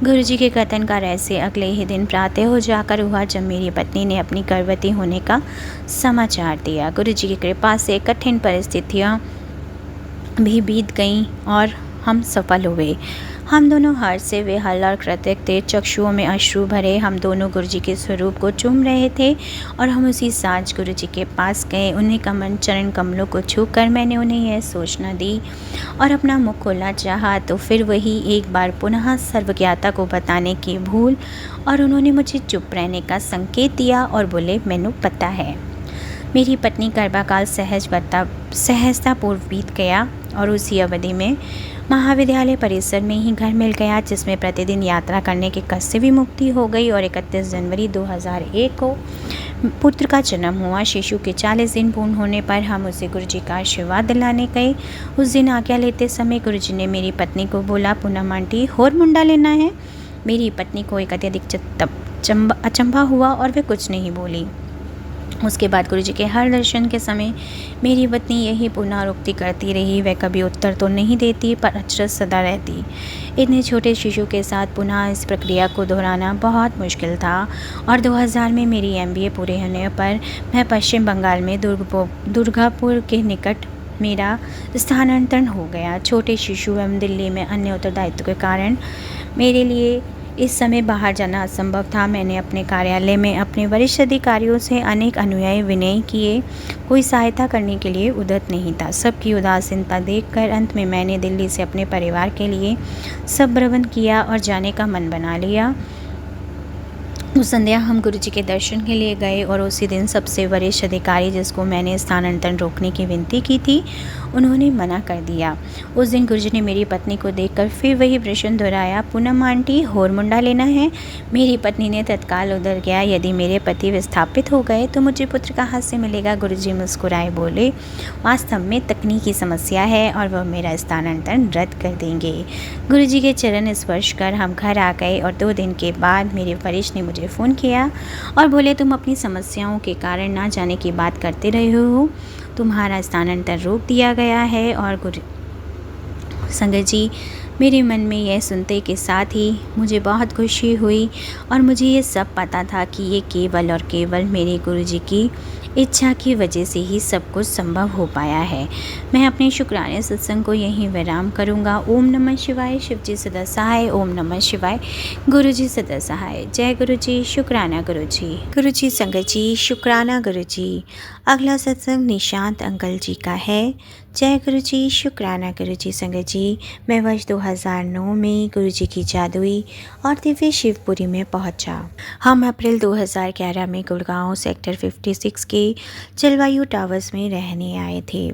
गुरुजी के कथन का रहस्य अगले ही दिन प्रातः हो जाकर हुआ जब मेरी पत्नी ने अपनी गर्भवती होने का का समाचार दिया। गुरुजी की कृपा से कठिन परिस्थितियाँ भी बीत गईं और हम सफल हुए। हम दोनों हर्ष से बेहाल और कृतज्ञ थे। चक्षुओं में अश्रु भरे हम दोनों गुरुजी के स्वरूप को चूम रहे थे और हम उसी सांझ गुरुजी के पास गए। उन्हें चरण कमलों को छूकर मैंने उन्हें यह सूचना दी और अपना मुख खोलना चाहा तो फिर वही एक बार पुनः सर्वज्ञता को बताने की भूल और उन्होंने मुझे चुप रहने का संकेत दिया और बोले, मैनू पता है। मेरी पत्नी गर्भाकाल सहजतापूर्व बीत गया और उसी अवधि में महाविद्यालय परिसर में ही घर मिल गया जिसमें प्रतिदिन यात्रा करने के कष्ट से भी मुक्ति हो गई और 31 जनवरी 2001 को पुत्र का जन्म हुआ। शिशु के 40 दिन पूर्ण होने पर हम उसे गुरुजी का आशीर्वाद दिलाने गए। उस दिन आज्ञा लेते समय गुरुजी ने मेरी पत्नी को बोला, पूनम आंटी और मुंडा लेना है। मेरी पत्नी को एक अत्यधिक अचंभा हुआ और वे कुछ नहीं बोली। उसके बाद गुरुजी के हर दर्शन के समय मेरी पत्नी यही पुनरावृत्ति करती रही। वह कभी उत्तर तो नहीं देती पर अचरज सदा रहती। इतने छोटे शिशु के साथ पुनः इस प्रक्रिया को दोहराना बहुत मुश्किल था और 2000 में मेरी MBA पूरे होने पर मैं पश्चिम बंगाल में दुर्गापुर के निकट मेरा स्थानांतरण हो गया। छोटे शिशु एवं दिल्ली में अन्य उत्तरदायित्व के कारण मेरे लिए इस समय बाहर जाना असंभव था। मैंने अपने कार्यालय में अपने वरिष्ठ अधिकारियों से अनेक अनुयायी विनय किए, कोई सहायता करने के लिए उद्यत नहीं था। सबकी उदासीनता देखकर अंत में मैंने दिल्ली से अपने परिवार के लिए सब प्रबंध किया और जाने का मन बना लिया। उस संध्या हम गुरुजी के दर्शन के लिए गए और उसी दिन सबसे वरिष्ठ अधिकारी जिसको मैंने स्थानांतरण रोकने की विनती की थी उन्होंने मना कर दिया। उस दिन गुरुजी ने मेरी पत्नी को देखकर फिर वही प्रश्न दोहराया, पूनम आंटी और मुंडा लेना है। मेरी पत्नी ने तत्काल उधर गया, यदि मेरे पति विस्थापित हो गए तो मुझे पुत्र कहाँ से मिलेगा। गुरुजी मुस्कुराए बोले, वास्तव में तकनीकी समस्या है और वह मेरा स्थानांतरण रद्द कर देंगे। गुरुजी के चरण स्पर्श कर हम घर आ गए और 2 दिन के बाद मेरे वरिष्ठ ने मुझे फ़ोन किया और बोले, तुम अपनी समस्याओं के कारण ना जाने की बात करते रहे हो, तुम्हारा स्थानांतरण रोक दिया गया है। और संगत जी, मेरे मन में यह सुनते के साथ ही मुझे बहुत खुशी हुई और मुझे ये सब पता था कि ये केवल और केवल मेरे गुरुजी की इच्छा की वजह से ही सब कुछ संभव हो पाया है। मैं अपने शुक्राने सत्संग को यहीं विराम करूँगा। ओम नमः शिवाय। शिव जी सदा सहाय। ओम नमः शिवाय। गुरु जी सदा सहाय। जय गुरु जी। शुक्राना गुरु जी। गुरु जी संगत जी, शुक्राना गुरु जी। अगला सत्संग निशांत अंकल जी का है। जय गुरु जी। शुक्राना गुरु जी संगत जी। मैं वर्ष 2009 में गुरु जी की जादुई और दिव्य शिवपुरी में पहुंचा। हम अप्रैल 2011 में गुड़गांव सेक्टर 56 के जलवायु टावर्स में रहने आए थे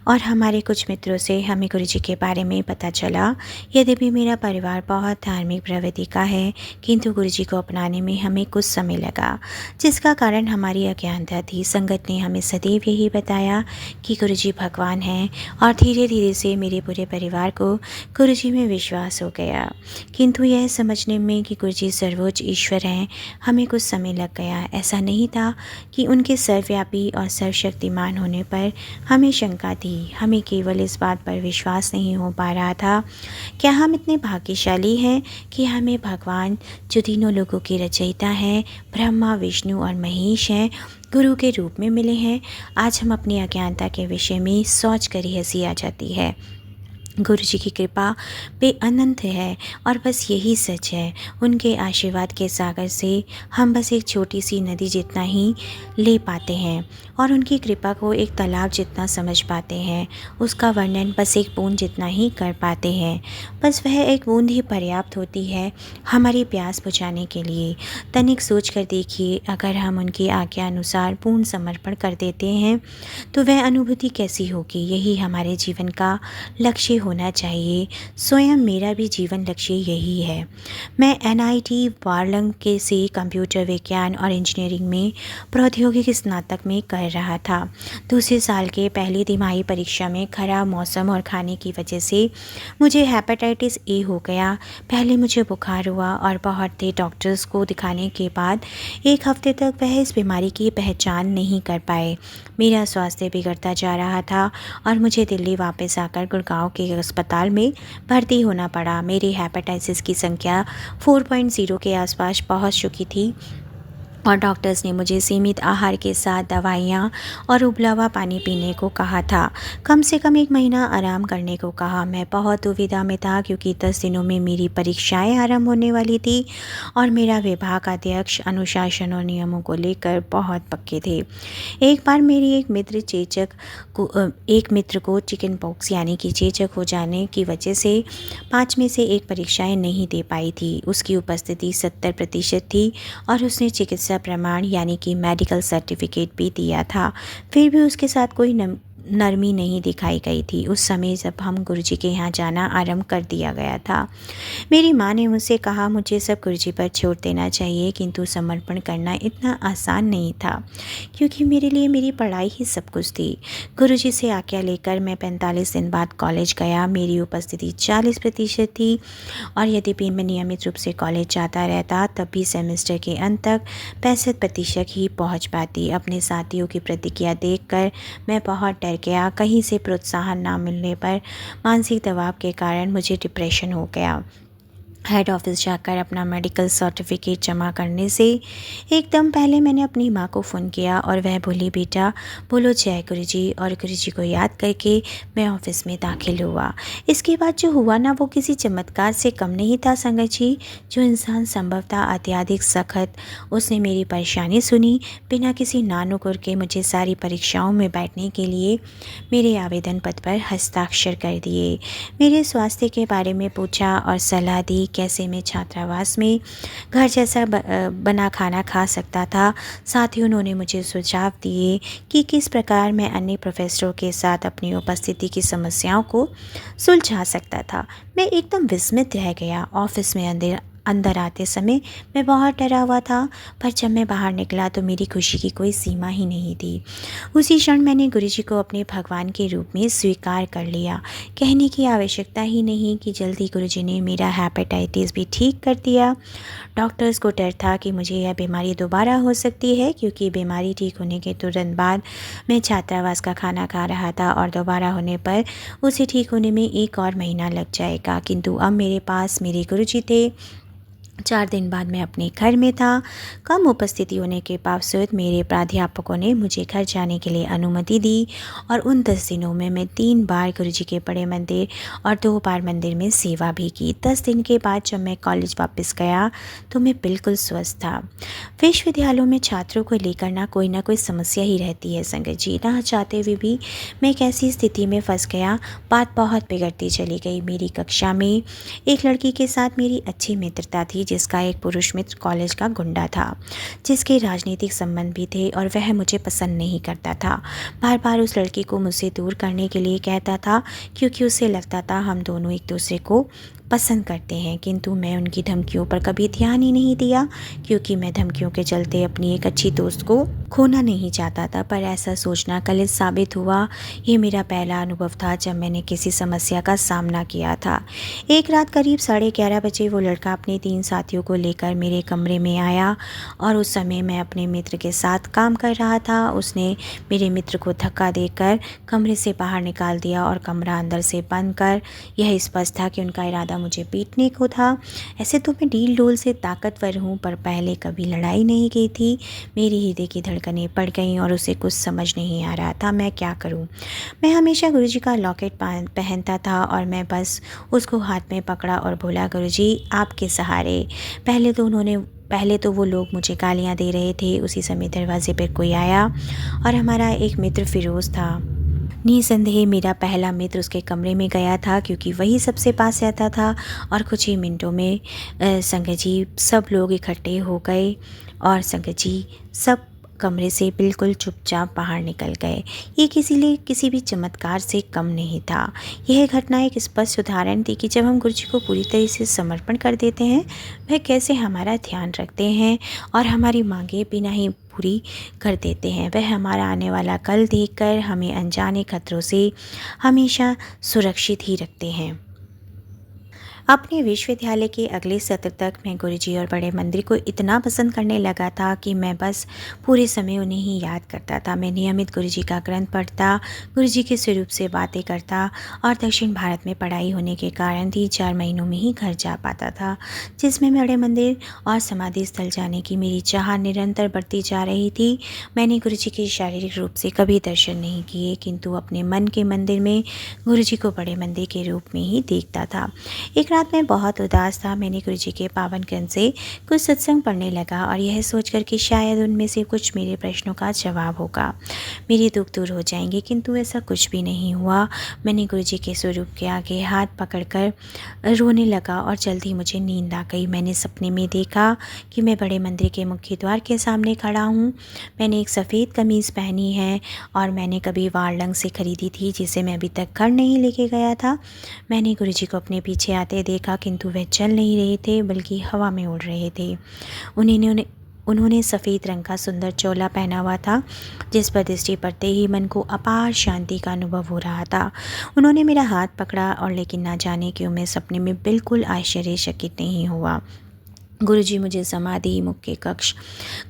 और हमारे कुछ मित्रों से हमें गुरु जी के बारे में पता चला। यद्यपि मेरा परिवार बहुत धार्मिक प्रवृत्ति का है, किंतु गुरु जी को अपनाने में हमें कुछ समय लगा, जिसका कारण हमारी अज्ञानता थी। संगत ने हमें सदैव यही बताया कि गुरु जी भगवान हैं और धीरे धीरे से मेरे पूरे परिवार को गुरु जी में विश्वास हो गया। किंतु यह समझने में कि गुरु जी सर्वोच्च ईश्वर हैं हमें कुछ समय लग गया। ऐसा नहीं था कि उनके सर्वव्यापी और सर्वशक्तिमान होने पर हमें शंका थी, हमें केवल इस बात पर विश्वास नहीं हो पा रहा था क्या हम इतने भाग्यशाली हैं कि हमें भगवान जो तीनों लोगों के रचयिता हैं, ब्रह्मा विष्णु और महेश हैं, गुरु के रूप में मिले हैं। आज हम अपनी अज्ञानता के विषय में सोच कर ही हंसी आ जाती है। गुरु जी की कृपा बेअनंत है और बस यही सच है। उनके आशीर्वाद के सागर से हम बस एक छोटी सी नदी जितना ही ले पाते हैं और उनकी कृपा को एक तालाब जितना समझ पाते हैं। उसका वर्णन बस एक बूंद जितना ही कर पाते हैं। बस वह एक बूंद ही पर्याप्त होती है हमारी प्यास बुझाने के लिए। तनिक सोच कर देखिए, अगर हम उनकी आज्ञा अनुसार पूर्ण समर्पण कर देते हैं तो वह अनुभूति कैसी होगी। यही हमारे जीवन का लक्ष्य होना चाहिए। स्वयं मेरा भी जीवन लक्ष्य यही है। मैं NIT वारंग के से कंप्यूटर विज्ञान और इंजीनियरिंग में प्रौद्योगिकी स्नातक में कर रहा था। दूसरे साल के पहली तिमाही परीक्षा में खराब मौसम और खाने की वजह से मुझे हेपेटाइटिस A हो गया। पहले मुझे बुखार हुआ और बहुत थे डॉक्टर्स को दिखाने के बाद 1 हफ्ते तक वह इस बीमारी की पहचान नहीं कर पाए। मेरा स्वास्थ्य बिगड़ता जा रहा था और मुझे दिल्ली वापस आकर गुड़गांव के अस्पताल में भर्ती होना पड़ा। मेरी हेपेटाइटिस की संख्या 4.0 के आसपास पहुंच चुकी थी और डॉक्टर्स ने मुझे सीमित आहार के साथ दवाइयाँ और उबला हुआ पानी पीने को कहा था। कम से कम 1 महीना आराम करने को कहा। मैं बहुत दुविधा में था क्योंकि 10 दिनों में मेरी परीक्षाएं आरंभ होने वाली थी और मेरा विभाग अध्यक्ष अनुशासन और नियमों को लेकर बहुत पक्के थे। एक बार मेरी एक मित्र को चिकन पॉक्स यानी कि चेचक हो जाने की वजह से 5 में से 1 परीक्षाएं नहीं दे पाई थी। उसकी उपस्थिति 70% थी और उसने चिकित्सा प्रमाण यानी कि मेडिकल सर्टिफिकेट भी दिया था। फिर भी उसके साथ कोई नरमी नहीं दिखाई गई थी। उस समय जब हम गुरुजी के यहाँ जाना आरंभ कर दिया गया था, मेरी माँ ने मुझसे कहा मुझे सब गुरुजी पर छोड़ देना चाहिए, किंतु समर्पण करना इतना आसान नहीं था क्योंकि मेरे लिए मेरी पढ़ाई ही सब कुछ थी। गुरुजी से आज्ञा लेकर मैं 45 दिन बाद कॉलेज गया। मेरी उपस्थिति 40% थी और यद्यपि मैं नियमित रूप से कॉलेज जाता रहता तब भी सेमेस्टर के अंत तक 65% ही पहुँच पाती। अपने साथियों की प्रतिक्रिया देखकर मैं बहुत डर गया। कहीं से प्रोत्साहन ना मिलने पर मानसिक दबाव के कारण मुझे डिप्रेशन हो गया। हेड ऑफिस जाकर अपना मेडिकल सर्टिफिकेट जमा करने से एकदम पहले मैंने अपनी माँ को फ़ोन किया और वह बोली, बेटा बोलो जय गुरुजी, और गुरुजी को याद करके मैं ऑफिस में दाखिल हुआ। इसके बाद जो हुआ ना, वो किसी चमत्कार से कम नहीं था संगत जी। जो इंसान संभवतः अत्यधिक सख्त, उसने मेरी परेशानी सुनी, बिना किसी नानुकुर के मुझे सारी परीक्षाओं में बैठने के लिए मेरे आवेदन पत्र पर हस्ताक्षर कर दिए। मेरे स्वास्थ्य के बारे में पूछा और सलाह दी कैसे मैं छात्रावास में घर जैसा बना खाना खा सकता था। साथ ही उन्होंने मुझे सुझाव दिए कि किस प्रकार मैं अन्य प्रोफेसरों के साथ अपनी उपस्थिति की समस्याओं को सुलझा सकता था। मैं एकदम विस्मित रह गया। ऑफिस में अंदर आते समय मैं बहुत डरा हुआ था, पर जब मैं बाहर निकला तो मेरी खुशी की कोई सीमा ही नहीं थी। उसी क्षण मैंने गुरुजी को अपने भगवान के रूप में स्वीकार कर लिया। कहने की आवश्यकता ही नहीं कि जल्दी गुरुजी ने मेरा हेपेटाइटिस भी ठीक कर दिया। डॉक्टर्स को डर था कि मुझे यह बीमारी दोबारा हो सकती है, क्योंकि बीमारी ठीक होने के तुरंत बाद मैं छात्रावास का खाना खा रहा था और दोबारा होने पर उसे ठीक होने में 1 और महीना लग जाएगा। किंतु अब मेरे पास मेरे गुरुजी थे। 4 दिन बाद मैं अपने घर में था। कम उपस्थिति होने के बावजूद मेरे प्राध्यापकों ने मुझे घर जाने के लिए अनुमति दी और उन 10 दिनों में मैं 3 बार गुरुजी के बड़े मंदिर और 2 बार मंदिर में सेवा भी की। 10 दिन के बाद जब मैं कॉलेज वापस गया तो मैं बिल्कुल स्वस्थ था। विश्वविद्यालयों में छात्रों को लेकर ना कोई समस्या ही रहती है संगत जी। ना चाहते हुए भी मैं एक ऐसी स्थिति में फंस गया। बात बहुत बिगड़ती चली गई। मेरी कक्षा में एक लड़की के साथ मेरी अच्छी मित्रता थी, जिसका एक पुरुष मित्र कॉलेज का गुंडा था, जिसके राजनीतिक संबंध भी थे और वह मुझे पसंद नहीं करता था। बार बार उस लड़की को मुझसे दूर करने के लिए कहता था, क्योंकि उसे लगता था हम दोनों एक दूसरे को पसंद करते हैं। किंतु मैं उनकी धमकियों पर कभी ध्यान ही नहीं दिया, क्योंकि मैं धमकियों के चलते अपनी एक अच्छी दोस्त को खोना नहीं चाहता था। पर ऐसा सोचना गलत साबित हुआ। ये मेरा पहला अनुभव था जब मैंने किसी समस्या का सामना किया था। एक रात करीब 11:30 बजे वो लड़का अपने 3 साथियों को लेकर मेरे कमरे में आया और उस समय मैं अपने मित्र के साथ काम कर रहा था। उसने मेरे मित्र को धक्का देकर कमरे से बाहर निकाल दिया और कमरा अंदर से बंद कर। यह स्पष्ट था कि उनका इरादा मुझे पीटने को था। ऐसे तो मैं डील डोल से ताकतवर हूँ, पर पहले कभी लड़ाई नहीं की थी। मेरी हृदय की धड़कनें बढ़ गईं और उसे कुछ समझ नहीं आ रहा था मैं क्या करूँ। मैं हमेशा गुरुजी का लॉकेट पहनता था और मैं बस उसको हाथ में पकड़ा और बोला, गुरुजी आपके सहारे। पहले तो वो लोग मुझे गालियाँ दे रहे थे। उसी समय दरवाजे पर कोई आया और हमारा एक मित्र फिरोज़ था। निसंदेह मेरा पहला मित्र उसके कमरे में गया था, क्योंकि वही सबसे पास रहता था। और कुछ ही मिनटों में संगत जी सब लोग इकट्ठे हो गए और संगत जी सब कमरे से बिल्कुल चुपचाप बाहर निकल गए। ये किसी भी चमत्कार से कम नहीं था। यह घटना एक स्पष्ट उदाहरण थी कि जब हम गुरुजी को पूरी तरह से समर्पण कर देते हैं, वह कैसे हमारा ध्यान रखते हैं और हमारी मांगें बिना ही पूरी कर देते हैं। वह हमारा आने वाला कल देखकर हमें अनजाने खतरों से हमेशा सुरक्षित ही रखते हैं। अपने विश्वविद्यालय के अगले सत्र तक मैं गुरुजी और बड़े मंदिर को इतना पसंद करने लगा था कि मैं बस पूरे समय उन्हें ही याद करता था। मैं नियमित गुरुजी का ग्रंथ पढ़ता, गुरुजी के स्वरूप से बातें करता और दक्षिण भारत में पढ़ाई होने के कारण 3-4 महीनों में ही घर जा पाता था, जिसमें बड़े मंदिर और समाधि स्थल जाने की मेरी चाह निरंतर बढ़ती जा रही थी। मैंने गुरुजी के शारीरिक रूप से कभी दर्शन नहीं किए, किंतु अपने मन के मंदिर में गुरुजी को बड़े मंदिर के रूप में ही देखता था। एक रात मैं बहुत उदास था। मैंने गुरुजी के पावन ग्रंथ से कुछ सत्संग पढ़ने लगा और यह सोचकर कि शायद उनमें से कुछ मेरे प्रश्नों का जवाब होगा, मेरे दुख दूर हो जाएंगे, किंतु ऐसा कुछ भी नहीं हुआ। मैंने गुरुजी के स्वरूप के आगे हाथ पकड़कर रोने लगा और जल्दी मुझे नींद आ गई। मैंने सपने में देखा कि मैं बड़े मंदिर के मुख्य द्वार के सामने खड़ा हूँ। मैंने एक सफ़ेद कमीज़ पहनी है और मैंने कभी वारलंग से खरीदी थी, जिसे मैं अभी तक घर नहीं लेके गया था। मैंने गुरुजी को अपने पीछे आते देखा, किंतु वे चल नहीं रहे थे बल्कि हवा में उड़ रहे थे। उन्होंने सफ़ेद रंग का सुंदर चोला पहना हुआ था, जिस पर दृष्टि पड़ते ही मन को अपार शांति का अनुभव हो रहा था। उन्होंने मेरा हाथ पकड़ा और लेकिन ना जाने क्यों मैं सपने में बिल्कुल आश्चर्यचकित नहीं हुआ। गुरुजी मुझे समाधि, मुख्य कक्ष,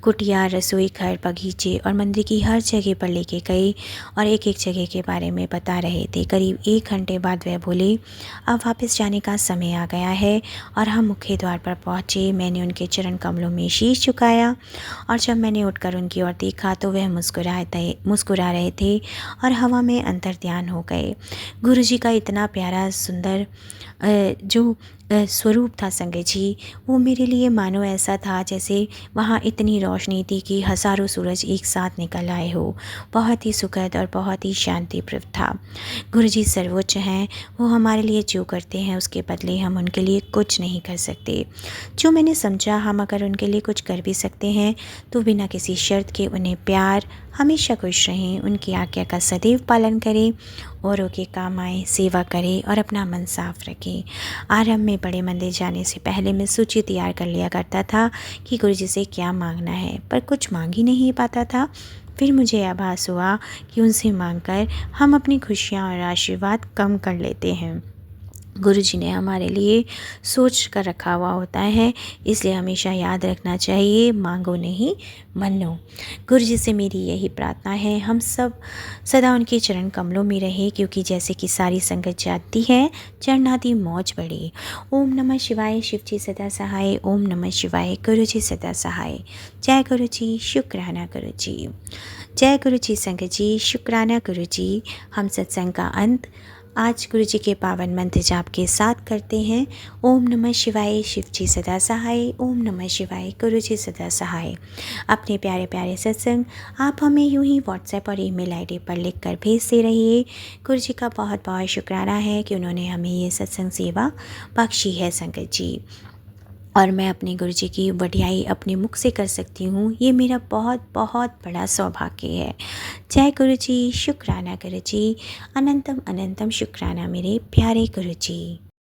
कुटिया, रसोई घर, बगीचे और मंदिर की हर जगह पर लेके गए और एक एक जगह के बारे में बता रहे थे। करीब 1 घंटे बाद वह बोले, अब वापस जाने का समय आ गया है और हम मुख्य द्वार पर पहुँचे। मैंने उनके चरण कमलों में शीश झुकाया और जब मैंने उठकर उनकी ओर देखा तो वह मुस्कुरा रहे थे और हवा में अंतर्ध्यान हो गए। गुरुजी का इतना प्यारा सुंदर जो स्वरूप था संगत जी, वो मेरे लिए मानो ऐसा था जैसे वहाँ इतनी रोशनी थी कि हज़ारों सूरज एक साथ निकल आए हो। बहुत ही सुखद और बहुत ही शांतिप्रद था। गुरुजी सर्वोच्च हैं, वो हमारे लिए जो करते हैं उसके बदले हम उनके लिए कुछ नहीं कर सकते। जो मैंने समझा, हम अगर उनके लिए कुछ कर भी सकते हैं तो बिना किसी शर्त के उन्हें प्यार, हमेशा खुश रहें, उनकी आज्ञा का सदैव पालन करें, औरों के काम आए, सेवा करें और अपना मन साफ रखें। आरंभ में बड़े मंदिर जाने से पहले मैं सूची तैयार कर लिया करता था कि गुरुजी से क्या मांगना है, पर कुछ मांग ही नहीं पाता था। फिर मुझे आभास हुआ कि उनसे मांगकर हम अपनी खुशियाँ और आशीर्वाद कम कर लेते हैं। गुरुजी ने हमारे लिए सोच कर रखा हुआ होता है, इसलिए हमेशा याद रखना चाहिए, मांगो नहीं मनो। गुरुजी से मेरी यही प्रार्थना है, हम सब सदा उनके चरण कमलों में रहे, क्योंकि जैसे कि सारी संगत जाती है, चरणादि मौज बढ़े। ओम नमः शिवाय, शिवजी सदा सहाय। ओम नमः शिवाय, गुरुजी सदा सहाय। जय गुरुजी, शुक्राना गुरुजी। जय गुरुजी संगत जी, शुक्राना गुरुजी। हम सत्संग का अंत आज गुरुजी के पावन मंत्र जाप के साथ करते हैं। ओम नमः शिवाय, शिवजी सदा सहाय। ओम नमः शिवाय, गुरुजी सदा सहाय। अपने प्यारे प्यारे सत्संग आप हमें यूं ही व्हाट्सएप और ईमेल आईडी पर लिख कर भेजते रहिए। गुरुजी का बहुत बहुत शुक्राना है कि उन्होंने हमें ये सत्संग सेवा बख्शी है संगत जी, और मैं अपने गुरुजी की वडियाई अपने मुख से कर सकती हूँ, ये मेरा बहुत बहुत बड़ा सौभाग्य है। जय गुरुजी, शुक्राना गुरुजी, अनंतम अनंतम शुक्राना मेरे प्यारे गुरुजी।